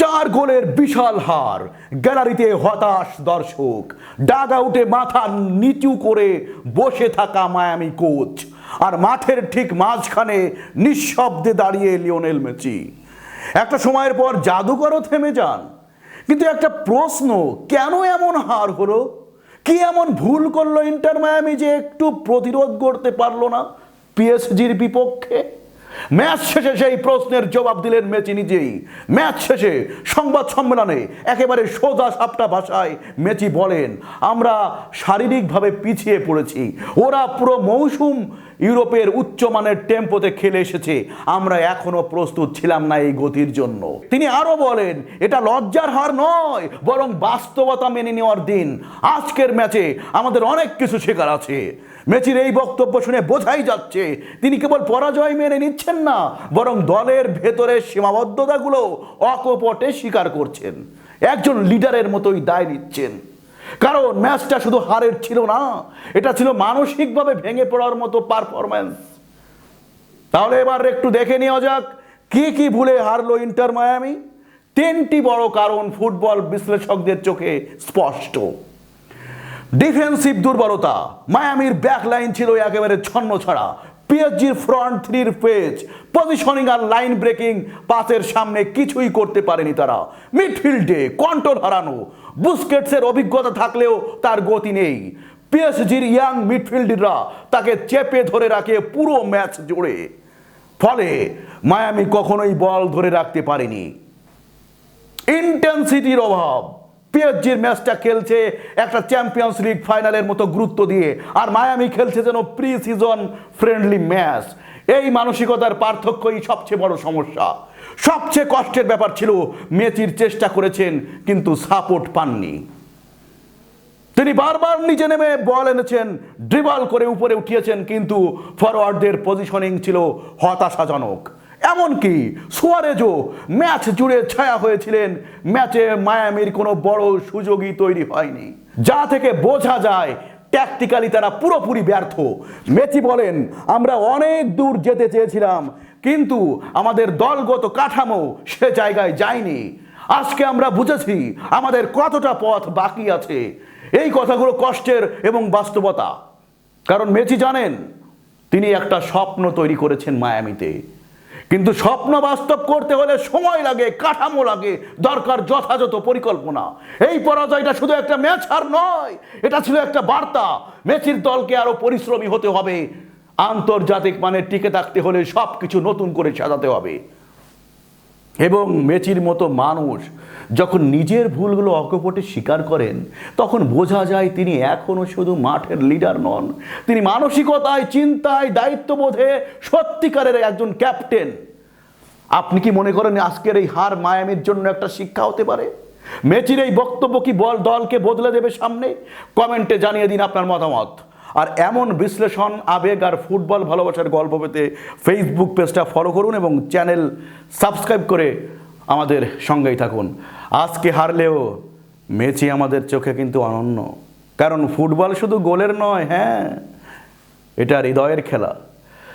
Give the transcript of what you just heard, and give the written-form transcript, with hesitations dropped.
4 গোলের বিশাল হার, গ্যালারিতে হতাশ দর্শক, ডাগ আউটে মাথা নিচু করে বসে থাকা মায়ামি কোচ, আর মাঠের ঠিক মাঝখানে নিঃশব্দে দাঁড়িয়ে লিওনেল মেসি। একটা সময়ের পর জাদুকরও থেমে যান। কিন্তু একটা প্রশ্ন, কেন এমন হার হলো? কি এমন ভুল করলো ইন্টার মায়ামি যে একটু প্রতিরোধ করতে পারলো না পিএসজির বিপক্ষে? ম্যাচ শেষে সেই প্রশ্নের জবাব দিলেন মেসি নিজেই। ম্যাচ শেষে সংবাদ সম্মেলনে একেবারে সোজা সাপটা ভাষায় মেসি বলেন, আমরা শারীরিকভাবে পিছিয়ে পড়েছি, ওরা পুরো মৌসুম ইউরোপের উচ্চমানের টেম্পোতে খেলে এসেছে, আমরা এখনো প্রস্তুত ছিলাম না এই গতির জন্য। তিনি আরো বলেন, এটা লজ্জার হার নয়, বরং বাস্তবতা মেনে নেওয়ার দিন। আজকের ম্যাচে আমাদের অনেক কিছু শেখার আছে। মেসির এই বক্তব্য শুনে বোঝাই যাচ্ছে তিনি কেবল পরাজয় মেনে নিচ্ছেন না, বরং দলের ভেতরের সীমাবদ্ধতাগুলো অকপটে স্বীকার করছেন। একজন লিডারের মতোই দায় নিচ্ছেন। কারণ ম্যাচটা শুধু হারের ছিল না, এটা ছিল মানসিকভাবে ভেঙে পড়ার মতো পারফরম্যান্স। তাহলে এবার একটু দেখে নেওয়া যাক কি কি ভুলে হারলো ইন্টার মায়ামি। 3টি বড় কারণ ফুটবল বিশ্লেষকদের চোখে স্পষ্ট। ডিফেন্সিভ দুর্বলতা, মায়ামির ব্যাক লাইন ছিল একেবারে ছন্নছাড়া। পিএসজির ফ্রন্ট থ্রির পেজ, পজিশনিং আর লাইন ব্রেকিং পাসের সামনে কিছুই করতে পারেনি তারা। মিডফিল্ডে কন্ট্রোল হারানো, বুস্কেটসের অভিজ্ঞতা থাকলেও তার গতি নেই। পিএসজির ইয়াং মিডফিল্ডাররা তাকে চেপে ধরে রাখে পুরো ম্যাচ জুড়ে, ফলে মায়ামি কখনোই বল ধরে রাখতে পারেনি। ইন্টেন্সিটির অভাব, পিএসজির ম্যাচটা খেলছে একটা চ্যাম্পিয়ন্স লিগ ফাইনালের মতো গুরুত্ব দিয়ে, আর মায়ামি খেলছে যেন প্রি সিজন ফ্রেন্ডলি ম্যাচ। এই মানসিকতার পার্থক্যই সবচেয়ে বড় সমস্যা। সবচেয়ে কষ্টের ব্যাপার ছিল মেসির চেষ্টা করেছেন কিন্তু সাপোর্ট পাননি। তিনি বারবার নিচে নেমে বল এনেছেন, ড্রিবল করে উপরে উঠিয়েছেন, কিন্তু ফরওয়ার্ডদের পজিশনিং ছিল হতাশাজনক। এমনকি সুয়ারেজও ম্যাচ জুড়ে ছায়া হয়েছিলেন। ম্যাচে মায়ামির কোনো বড় সুযোগই তৈরি হয়নি, যা থেকে বোঝা যায় ট্যাকটিক্যালি তারা পুরোপুরি ব্যর্থ। মেসি বলেন, আমরা অনেক দূর যেতে চেয়েছিলাম, কিন্তু আমাদের দলগত কাঠামো সে জায়গায় যায়নি। আজকে আমরা বুঝেছি আমাদের কতটা পথ বাকি আছে। এই কথাগুলো কষ্টের এবং বাস্তবতা। কারণ মেসি জানেন তিনি একটা স্বপ্ন তৈরি করেছেন মায়ামিতে, কিন্তু স্বপ্ন বাস্তব করতে হলে সময় লাগে, কাঠামো লাগে, দরকার যথাযথ পরিকল্পনা। এই পরাজয়টা শুধু একটা ম্যাচ হার নয়, এটা ছিল একটা বার্তা। মেসির দলকে আরো পরিশ্রমী হতে হবে। আন্তর্জাতিক মানে টিকে থাকতে হলে সবকিছু নতুন করে সাজাতে হবে। এবং মেসির মতো মানুষ যখন নিজের ভুলগুলো অকপটে স্বীকার করেন, তখন বোঝা যায় তিনি এখনো শুধু মাঠের লিডার নন, তিনি মানসিকতায়, চিন্তায়, দায়িত্ববোধে সত্যিকারের একজন ক্যাপ্টেন। আপনি কি মনে করেন আজকের এই হার মায়ামির জন্য একটা শিক্ষা হতে পারে? মেসির এই বক্তব্য কি দলকে বদলে দেবে সামনে? কমেন্টে জানিয়ে দিন আপনার মতামত। আর এমন বিশ্লেষণ, আবেগ আর ফুটবল ভালোবাসার গল্প পেতে ফেসবুক পেজটা ফলো করুন এবং চ্যানেল সাবস্ক্রাইব করে আমাদের সঙ্গেই থাকুন। আজকে হারলেও মেসি আমাদের চোখে কিন্তু অনন্য, কারণ ফুটবল শুধু গোলের নয়, হ্যাঁ, এটা হৃদয়ের খেলা।